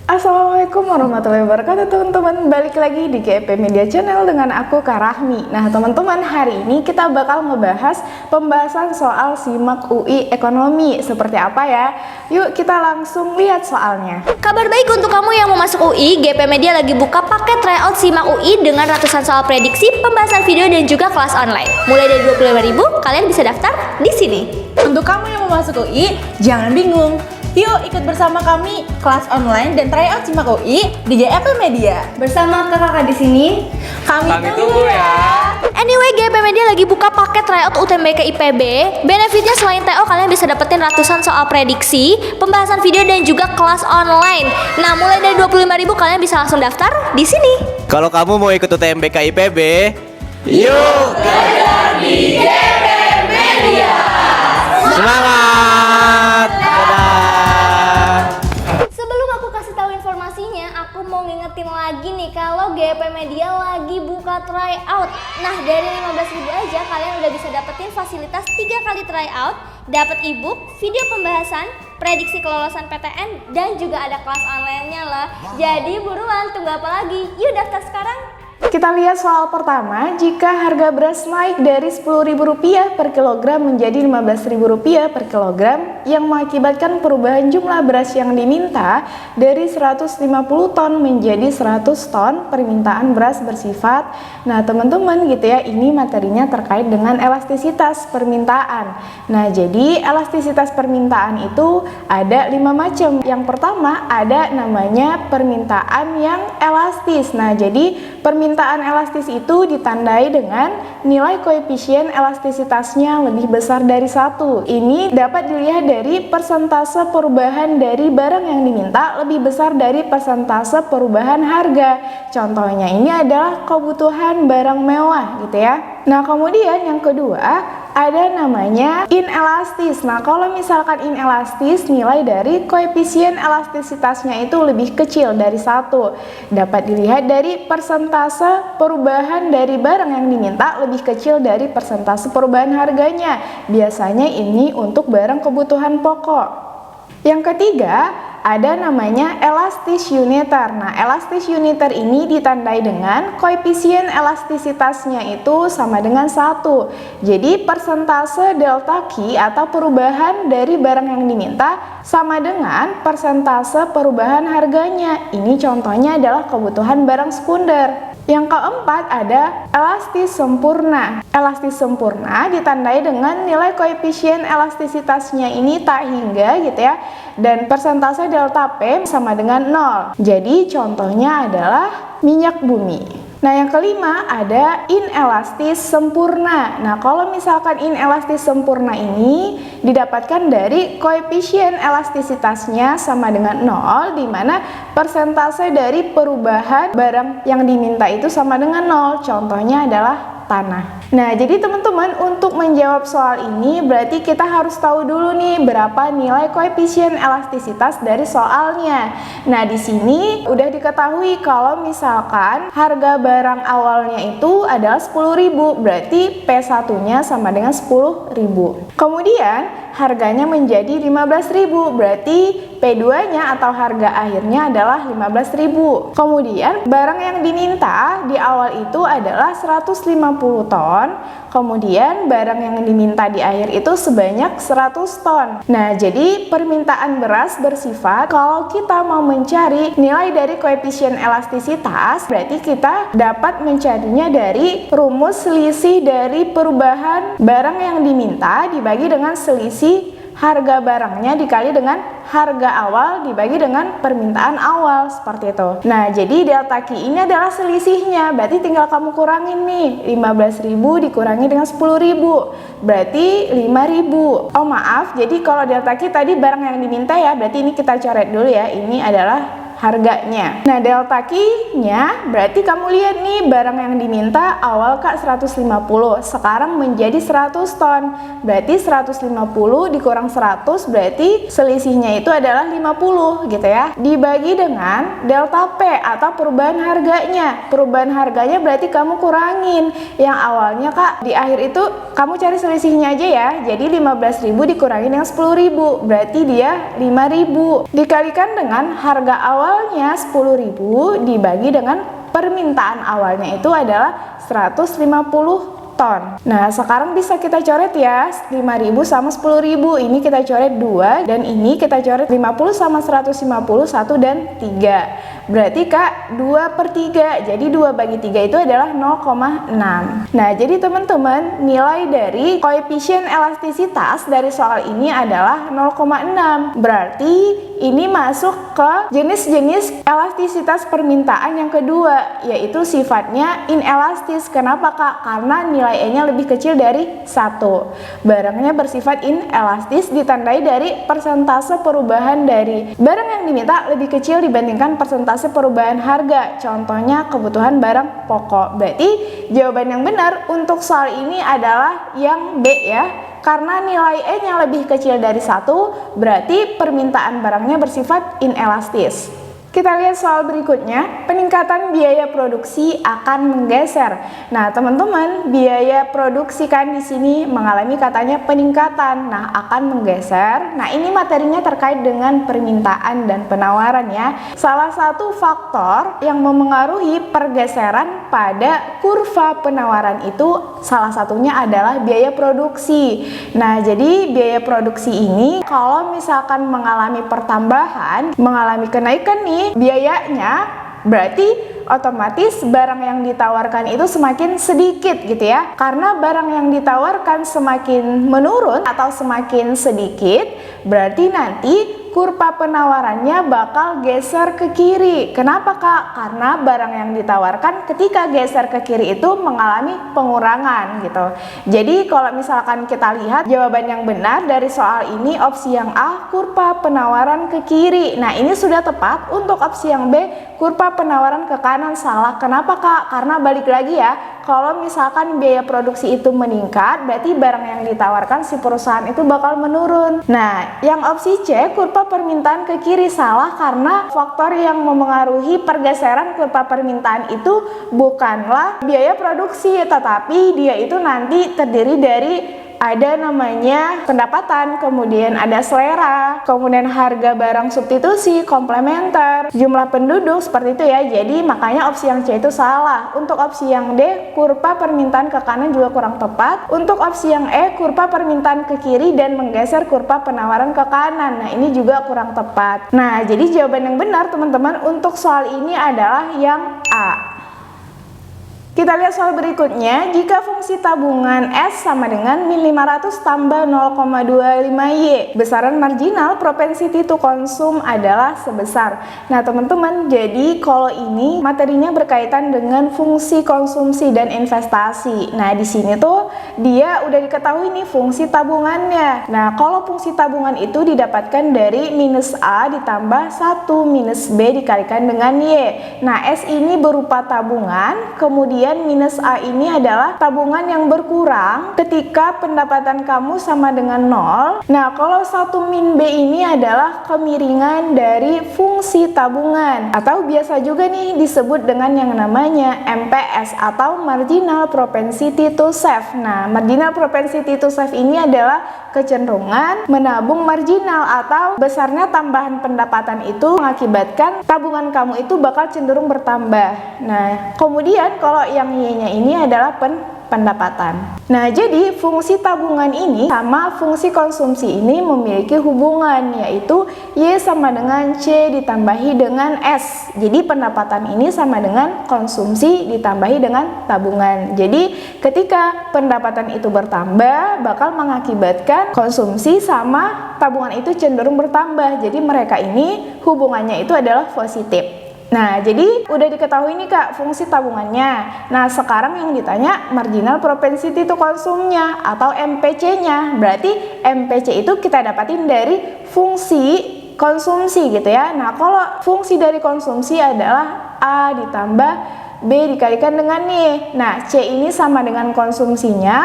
Assalamualaikum warahmatullahi wabarakatuh teman-teman. Balik lagi di GEP Media Channel dengan aku Kak Rahmi. Nah teman-teman, hari ini kita bakal ngebahas pembahasan soal SIMAK UI Ekonomi. Seperti apa ya? Yuk kita langsung lihat soalnya. Kabar baik untuk kamu yang mau masuk UI, GP Media lagi buka paket tryout SIMAK UI dengan ratusan soal prediksi, pembahasan video dan juga kelas online. Mulai dari 25.000, kalian bisa daftar di sini. Untuk kamu yang mau masuk UI, jangan bingung. Yuk ikut bersama kami kelas online dan tryout SIMAK UI di GEP Media. Bersama kakak-kakak di sini, Kami tunggu ya. Anyway, GP Media lagi buka paket tryout UTBK IPB. Benefitnya selain TO, kalian bisa dapetin ratusan soal prediksi, pembahasan video dan juga kelas online. Nah, mulai dari 25.000 kalian bisa langsung daftar di sini. Kalau kamu mau ikut UTBK IPB, yuk belajar di GP Media. Semangat! Dadah! Sebelum aku kasih tahu informasinya, aku mau ngingetin lagi nih kalau GP Media lagi buka tryout. Nah, dari 15.000 aja kalian udah bisa dapetin fasilitas 3 kali tryout, dapat ebook, video pembahasan, prediksi kelolosan PTN dan juga ada kelas online-nya lah. Jadi buruan, tunggu apa lagi? Yuk daftar sekarang. Kita lihat soal pertama, jika harga beras naik dari Rp10.000 per kilogram menjadi Rp15.000 per kilogram yang mengakibatkan perubahan jumlah beras yang diminta dari 150 ton menjadi 100 ton permintaan beras bersifat. Nah teman-teman gitu ya, ini materinya terkait dengan elastisitas permintaan. Nah jadi elastisitas permintaan itu ada 5 macam. Yang pertama ada namanya permintaan yang elastis. Nah jadi permintaan elastis itu ditandai dengan nilai koefisien elastisitasnya lebih besar dari 1. Ini dapat dilihat dari persentase perubahan dari barang yang diminta lebih besar dari persentase perubahan harga. Contohnya ini adalah kebutuhan barang mewah gitu ya. Nah kemudian yang kedua ada namanya inelastis. Nah kalau misalkan inelastis, nilai dari koefisien elastisitasnya itu lebih kecil dari 1. Dapat dilihat dari persentase perubahan dari barang yang diminta lebih kecil dari persentase perubahan harganya. Biasanya ini untuk barang kebutuhan pokok. Yang ketiga ada namanya elastis uniter. Nah, elastis uniter ini ditandai dengan koefisien elastisitasnya itu sama dengan 1. Jadi persentase delta Q atau perubahan dari barang yang diminta sama dengan persentase perubahan harganya. Ini contohnya adalah kebutuhan barang sekunder. Yang keempat ada elastis sempurna. Elastis sempurna ditandai dengan nilai koefisien elastisitasnya ini tak hingga gitu ya, dan persentase delta P sama dengan 0. Jadi contohnya adalah minyak bumi. Nah yang kelima ada inelastis sempurna. Nah kalau misalkan inelastis sempurna ini didapatkan dari koefisien elastisitasnya sama dengan 0, di mana persentase dari perubahan barang yang diminta itu sama dengan 0. Contohnya adalah tanah. Nah jadi teman-teman, untuk menjawab soal ini berarti kita harus tahu dulu nih berapa nilai koefisien elastisitas dari soalnya. Nah di sini udah diketahui kalau misalkan harga barang awalnya itu adalah 10.000, berarti P1 nya sama dengan 10.000. Kemudian harganya menjadi 15.000, berarti P2 nya atau harga akhirnya adalah 15.000. Kemudian barang yang diminta di awal itu adalah 150 ton, kemudian barang yang diminta di akhir itu sebanyak 100 ton. Nah jadi permintaan beras bersifat kalau kita mau mencari nilai dari koefisien elastisitas, berarti kita dapat mencarinya dari rumus selisih dari perubahan barang yang diminta dibagi dengan selisih harga barangnya dikali dengan harga awal dibagi dengan permintaan awal, seperti itu. Nah jadi delta Q ini adalah selisihnya, berarti tinggal kamu kurangin nih, 15.000 dikurangi dengan 10.000 berarti 5.000. Oh maaf, jadi kalau delta Q tadi barang yang diminta ya, berarti ini kita coret dulu ya, ini adalah harganya. Nah delta Q-nya berarti kamu lihat nih, barang yang diminta awal Kak 150, sekarang menjadi 100 ton. Berarti 150 dikurang 100 berarti selisihnya itu adalah 50 gitu ya. Dibagi dengan delta P atau perubahan harganya. Perubahan harganya berarti kamu kurangin yang awalnya Kak, di akhir itu kamu cari selisihnya aja ya. Jadi 15.000 dikurangi dengan 10.000 berarti dia 5.000 dikalikan dengan harga awal jualnya 10.000 dibagi dengan permintaan awalnya itu adalah 150 ton. Nah, sekarang bisa kita coret ya, 5.000 sama 10.000. Ini kita coret 2 dan ini kita coret 50 sama 150, 1 dan 3. Berarti Kak, 2/3. Jadi 2 bagi 3 itu adalah 0,6. Nah, jadi teman-teman, nilai dari koefisien elastisitas dari soal ini adalah 0,6. Berarti ini masuk ke jenis-jenis elastisitas permintaan yang kedua, yaitu sifatnya inelastis. Kenapa Kak? Karena nilai E-nya lebih kecil dari 1. Barangnya bersifat inelastis ditandai dari persentase perubahan dari barang yang diminta lebih kecil dibandingkan persentase perubahan harga. Contohnya kebutuhan barang pokok. Berarti jawaban yang benar untuk soal ini adalah yang B ya. Karena nilai E-nya lebih kecil dari 1, berarti permintaan barangnya bersifat inelastis. Kita lihat soal berikutnya, peningkatan biaya produksi akan menggeser. Nah, teman-teman, biaya produksi kan di sini mengalami katanya peningkatan. Nah, akan menggeser. Nah, ini materinya terkait dengan permintaan dan penawaran ya. Salah satu faktor yang memengaruhi pergeseran pada kurva penawaran itu salah satunya adalah biaya produksi. Nah, jadi biaya produksi ini kalau misalkan mengalami pertambahan, mengalami kenaikan nih biayanya, berarti otomatis barang yang ditawarkan itu semakin sedikit gitu ya. Karena barang yang ditawarkan semakin menurun atau semakin sedikit, berarti nanti kurva penawarannya bakal geser ke kiri. Kenapa Kak? Karena barang yang ditawarkan ketika geser ke kiri itu mengalami pengurangan gitu. Jadi kalau misalkan kita lihat jawaban yang benar dari soal ini opsi yang A, kurva penawaran ke kiri. Nah, ini sudah tepat. Untuk opsi yang B, kurva penawaran ke kanan, salah. Kenapa Kak? Karena balik lagi ya, kalau misalkan biaya produksi itu meningkat, berarti barang yang ditawarkan si perusahaan itu bakal menurun. Nah, yang opsi C, kurva permintaan ke kiri, salah karena faktor yang memengaruhi pergeseran kurva permintaan itu bukanlah biaya produksi, tetapi dia itu nanti terdiri dari ada namanya pendapatan, kemudian ada selera, kemudian harga barang substitusi, komplementer, jumlah penduduk, seperti itu ya. Jadi makanya opsi yang C itu salah. Untuk opsi yang D, kurva permintaan ke kanan juga kurang tepat. Untuk opsi yang E, kurva permintaan ke kiri dan menggeser kurva penawaran ke kanan. Nah, ini juga kurang tepat. Nah, jadi jawaban yang benar teman-teman untuk soal ini adalah yang A. Kita lihat soal berikutnya, jika fungsi tabungan S sama dengan min 500 tambah 0,25Y, besaran marginal propensity to consume adalah sebesar. Nah teman-teman, jadi kalau ini materinya berkaitan dengan fungsi konsumsi dan investasi. Nah di sini tuh dia udah diketahui nih fungsi tabungannya. Nah kalau fungsi tabungan itu didapatkan dari minus A ditambah 1 minus B dikalikan dengan Y. Nah S ini berupa tabungan, kemudian minus A ini adalah tabungan yang berkurang ketika pendapatan kamu sama dengan 0. Nah, kalau 1 min B ini adalah kemiringan dari fungsi tabungan atau biasa juga nih disebut dengan yang namanya MPS atau marginal propensity to save. Nah, marginal propensity to save ini adalah kecenderungan menabung marginal atau besarnya tambahan pendapatan itu mengakibatkan tabungan kamu itu bakal cenderung bertambah. Nah, kemudian kalau yang Y-nya ini adalah pendapatan. Nah, jadi fungsi tabungan ini sama fungsi konsumsi ini memiliki hubungan, yaitu Y sama dengan C ditambahi dengan S. Jadi pendapatan ini sama dengan konsumsi ditambahi dengan tabungan. Jadi ketika pendapatan itu bertambah, bakal mengakibatkan konsumsi sama tabungan itu cenderung bertambah. Jadi mereka ini hubungannya itu adalah positif. Nah, jadi udah diketahui nih Kak fungsi tabungannya. Nah, sekarang yang ditanya marginal propensity to consume-nya atau MPC-nya. Berarti MPC itu kita dapatin dari fungsi konsumsi gitu ya. Nah, kalau fungsi dari konsumsi adalah A ditambah B dikalikan dengan Y. Nah, C ini sama dengan konsumsinya.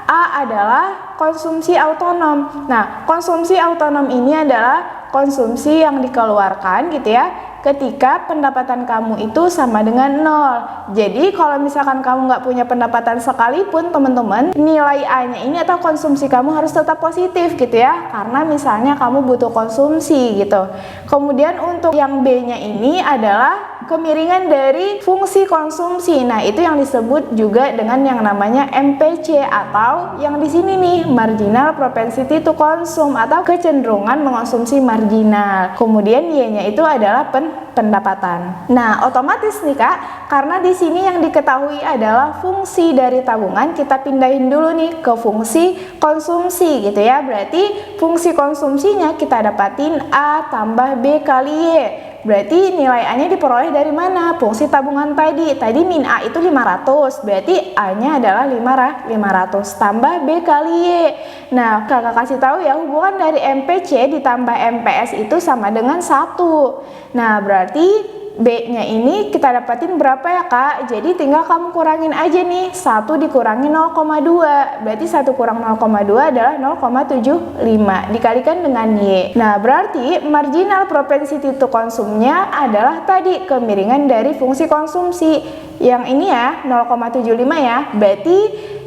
A adalah konsumsi autonom. Nah, konsumsi autonom ini adalah konsumsi yang dikeluarkan gitu ya ketika pendapatan kamu itu sama dengan 0. Jadi kalau misalkan kamu nggak punya pendapatan sekalipun teman-teman, nilai A-nya ini atau konsumsi kamu harus tetap positif gitu ya, karena misalnya kamu butuh konsumsi gitu. Kemudian untuk yang B-nya ini adalah kemiringan dari fungsi konsumsi. Nah, itu yang disebut juga dengan yang namanya MPC atau yang di sini nih, marginal propensity to consume atau kecenderungan mengonsumsi marginal. Kemudian Y-nya itu adalah pendapatan. Nah, otomatis nih Kak, karena di sini yang diketahui adalah fungsi dari tabungan, kita pindahin dulu nih ke fungsi konsumsi gitu ya. Berarti fungsi konsumsinya kita dapatin A tambah B kali Y. Berarti nilai A-nya diperoleh dari mana? Fungsi tabungan tadi. Tadi min A itu 500, berarti A-nya adalah 500 tambah B kali Y. Nah, Kakak kasih tahu ya, hubungan dari MPC ditambah MPS itu sama dengan 1. Nah, berarti B-nya ini kita dapatin berapa ya Kak? Jadi tinggal kamu kurangin aja nih, 1 dikurangi 0,2. Berarti 1 kurang 0,2 adalah 0,75 dikalikan dengan Y. Nah, berarti marginal propensity to consume-nya adalah tadi kemiringan dari fungsi konsumsi. Yang ini ya, 0,75 ya. Berarti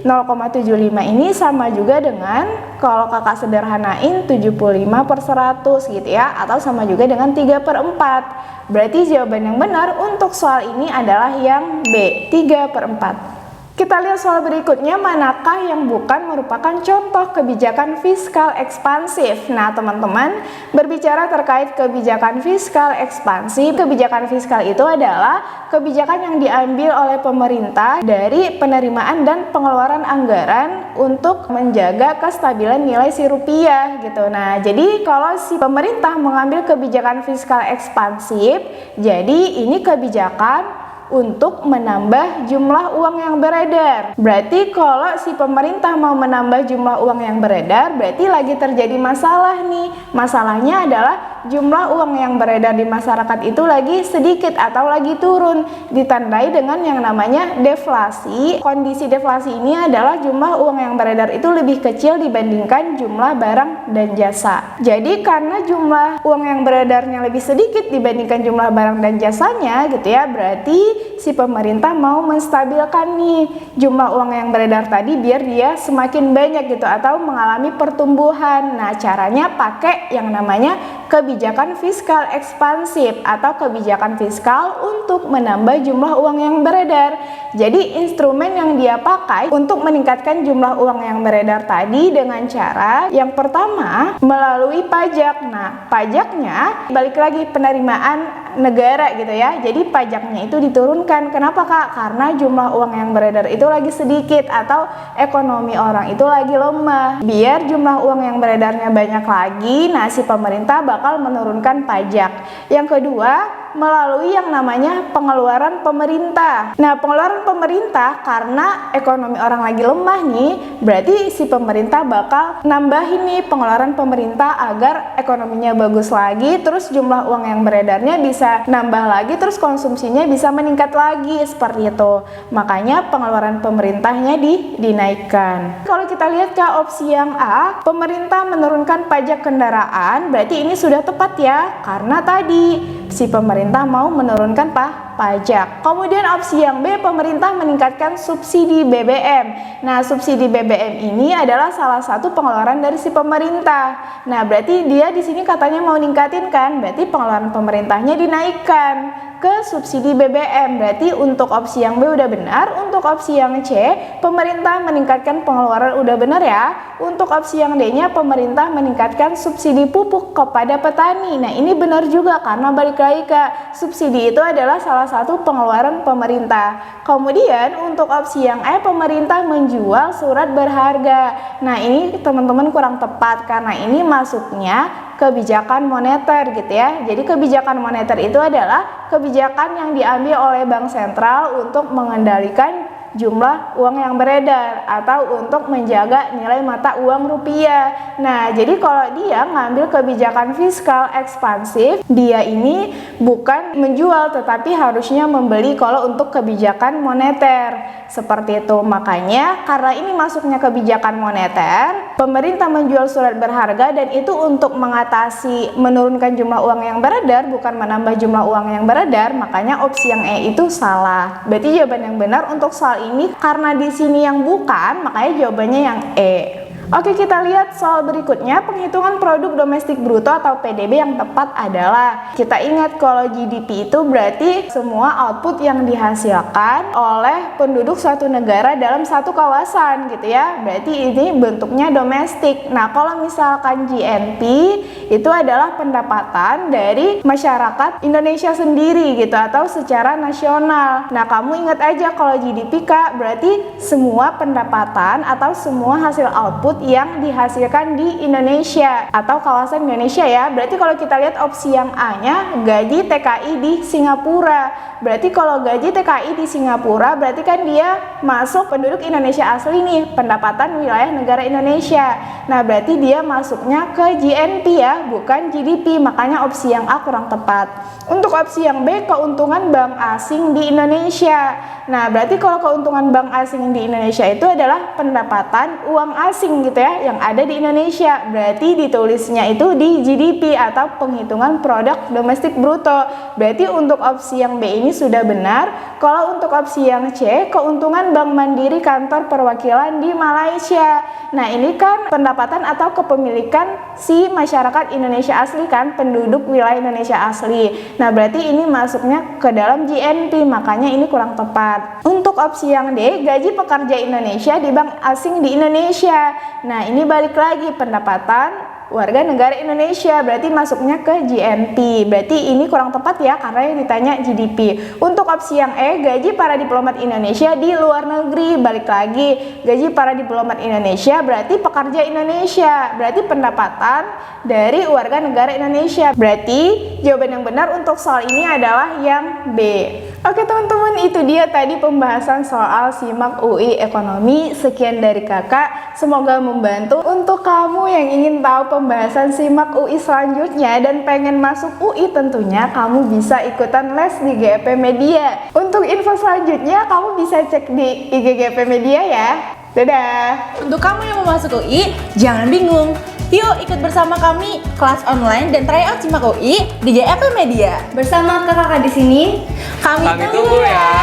0,75 ini sama juga dengan kalau kakak sederhanain 75/100 gitu ya, atau sama juga dengan 3/4. Berarti jawaban yang benar untuk soal ini adalah yang B, 3/4. Kita lihat soal berikutnya, manakah yang bukan merupakan contoh kebijakan fiskal ekspansif. Nah teman-teman, berbicara terkait kebijakan fiskal ekspansif, kebijakan fiskal itu adalah kebijakan yang diambil oleh pemerintah dari penerimaan dan pengeluaran anggaran untuk menjaga kestabilan nilai si rupiah gitu. Nah jadi kalau si pemerintah mengambil kebijakan fiskal ekspansif, jadi ini kebijakan untuk menambah jumlah uang yang beredar. Berarti kalau si pemerintah mau menambah jumlah uang yang beredar, berarti lagi terjadi masalah nih. Masalahnya adalah jumlah uang yang beredar di masyarakat itu lagi sedikit atau lagi turun, ditandai dengan yang namanya deflasi. Kondisi deflasi ini adalah jumlah uang yang beredar itu lebih kecil dibandingkan jumlah barang dan jasa. Jadi karena jumlah uang yang beredarnya lebih sedikit dibandingkan jumlah barang dan jasanya gitu ya, berarti si pemerintah mau menstabilkan nih jumlah uang yang beredar tadi biar dia semakin banyak gitu atau mengalami pertumbuhan. Nah caranya pakai yang namanya kebijakan fiskal ekspansif atau kebijakan fiskal untuk menambah jumlah uang yang beredar. Jadi instrumen yang dia pakai untuk meningkatkan jumlah uang yang beredar tadi dengan cara yang pertama melalui pajak. Nah pajaknya balik lagi penerimaan negara gitu ya, jadi pajaknya itu diturunkan. Kenapa Kak? Karena jumlah uang yang beredar itu lagi sedikit atau ekonomi orang itu lagi lemah. Biar jumlah uang yang beredarnya banyak lagi, nah si pemerintah bakal menurunkan pajak. Yang kedua, melalui yang namanya pengeluaran pemerintah. Nah pengeluaran pemerintah karena ekonomi orang lagi lemah nih, berarti si pemerintah bakal nambahin nih pengeluaran pemerintah agar ekonominya bagus lagi, terus jumlah uang yang beredarnya bisa nambah lagi, terus konsumsinya bisa meningkat lagi, seperti itu. Makanya pengeluaran pemerintahnya dinaikkan. Kalau kita lihat ke opsi yang A, pemerintah menurunkan pajak kendaraan, berarti ini sudah tepat ya, karena tadi si pemerintah mau menurunkan pajak. Kemudian opsi yang B, pemerintah meningkatkan subsidi BBM. Nah, subsidi BBM ini adalah salah satu pengeluaran dari si pemerintah. Nah, berarti dia di sini katanya mau ningkatin kan? Berarti pengeluaran pemerintahnya dinaikkan ke subsidi BBM. Berarti untuk opsi yang B udah benar. Untuk opsi yang C, pemerintah meningkatkan pengeluaran udah benar ya. Untuk opsi yang D-nya, pemerintah meningkatkan subsidi pupuk kepada petani. Nah, ini benar juga karena balik lagi ke subsidi itu adalah salah satu pengeluaran pemerintah. Kemudian untuk opsi yang E, pemerintah menjual surat berharga. Nah, ini teman-teman kurang tepat karena ini masuknya kebijakan moneter gitu ya. Jadi kebijakan moneter itu adalah kebijakan yang diambil oleh bank sentral untuk mengendalikan jumlah uang yang beredar atau untuk menjaga nilai mata uang rupiah. Nah, jadi kalau dia ngambil kebijakan fiskal ekspansif, dia ini bukan menjual tetapi harusnya membeli kalau untuk kebijakan moneter. Seperti itu. Makanya karena ini masuknya kebijakan moneter, pemerintah menjual surat berharga dan itu untuk mengatasi menurunkan jumlah uang yang beredar, bukan menambah jumlah uang yang beredar, makanya opsi yang E itu salah. Berarti jawaban yang benar untuk soal ini karena di sini yang bukan, makanya jawabannya yang E. Oke, kita lihat soal berikutnya, penghitungan produk domestik bruto atau PDB yang tepat adalah, kita ingat kalau GDP itu berarti semua output yang dihasilkan oleh penduduk suatu negara dalam satu kawasan gitu ya, berarti ini bentuknya domestik. Nah, kalau misalkan GNP itu adalah pendapatan dari masyarakat Indonesia sendiri gitu atau secara nasional. Nah, kamu ingat aja kalau GDP Kak, berarti semua pendapatan atau semua hasil output yang dihasilkan di Indonesia atau kawasan Indonesia ya. Berarti kalau kita lihat opsi yang A-nya, gaji TKI di Singapura. Berarti kalau gaji TKI di Singapura berarti kan dia masuk penduduk Indonesia asli nih, pendapatan wilayah negara Indonesia. Nah, berarti dia masuknya ke GNP ya, bukan GDP. Makanya opsi yang A kurang tepat. Untuk opsi yang B, keuntungan bank asing di Indonesia. Nah, berarti kalau keuntungan bank asing di Indonesia itu adalah pendapatan uang asing gitu ya, yang ada di Indonesia. Berarti ditulisnya itu di GDP atau penghitungan produk domestik bruto. Berarti untuk opsi yang B ini sudah benar. Kalau untuk opsi yang C, keuntungan Bank Mandiri kantor perwakilan di Malaysia. Nah, ini kan pendapatan atau kepemilikan si masyarakat Indonesia asli kan, penduduk wilayah Indonesia asli. Nah, berarti ini masuknya ke dalam GNP, makanya ini kurang tepat. Untuk opsi yang D, gaji pekerja Indonesia di bank asing di Indonesia. Nah, ini balik lagi pendapatan warga negara Indonesia, berarti masuknya ke GNP. Berarti ini kurang tepat ya karena yang ditanya GDP. Untuk opsi yang E, gaji para diplomat Indonesia di luar negeri. Balik lagi, gaji para diplomat Indonesia berarti pekerja Indonesia, berarti pendapatan dari warga negara Indonesia. Berarti jawaban yang benar untuk soal ini adalah yang B. Oke teman-teman, itu dia tadi pembahasan soal SIMAK UI Ekonomi. Sekian dari kakak, semoga membantu untuk kamu yang ingin tahu pembahasan SIMAK UI selanjutnya dan pengen masuk UI tentunya kamu bisa ikutan les di GP Media. Untuk info selanjutnya kamu bisa cek di IG GP Media ya. Dadah! Untuk kamu yang mau masuk UI, jangan bingung. Yuk ikut bersama kami kelas online dan tryout SIMAK UI di JFP Media. Bersama kakak di sini, Kami Kami tunggu ya.